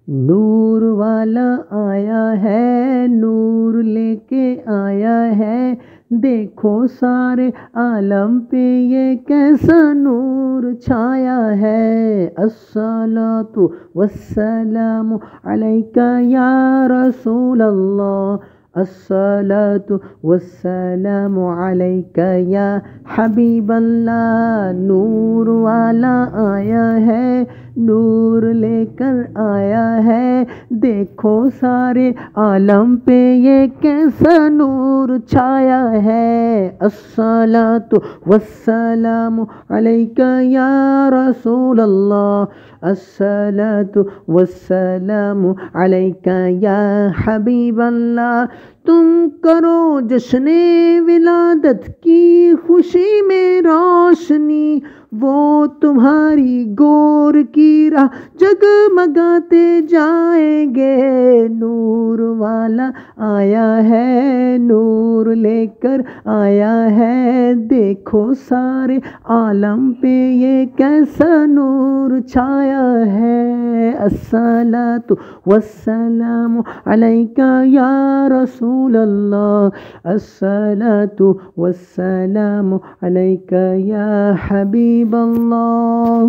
نور والا آیا ہے، نور لے کے آیا ہے، دیکھو سارے عالم پہ یہ کیسا نور چھایا ہے۔ الصلاۃ والسلام علیک یا رسول اللہ، الصلاۃ والسلام علیک یا حبیب اللہ۔ نور والا آیا ہے، نور لے کر آیا ہے، دیکھو سارے عالم پہ یہ کیسا نور چھایا ہے۔ الصلاۃ والسلام علیک یا رسول اللہ، الصلاۃ والسلام علیک یا حبیب اللہ۔ تم کرو جشن ولادت کی خوشی میں روشنی، وہ تمہاری گور کی راہ جگمگاتے جائیں گے۔ نور والا آیا ہے، نور لے کر آیا ہے، دیکھو سارے عالم پہ یہ کیسا نور چھایا ہے۔ الصلاۃ والسلام علیک یا رسول اللہ، الصلاۃ والسلام علیک یا حبیب اللہ۔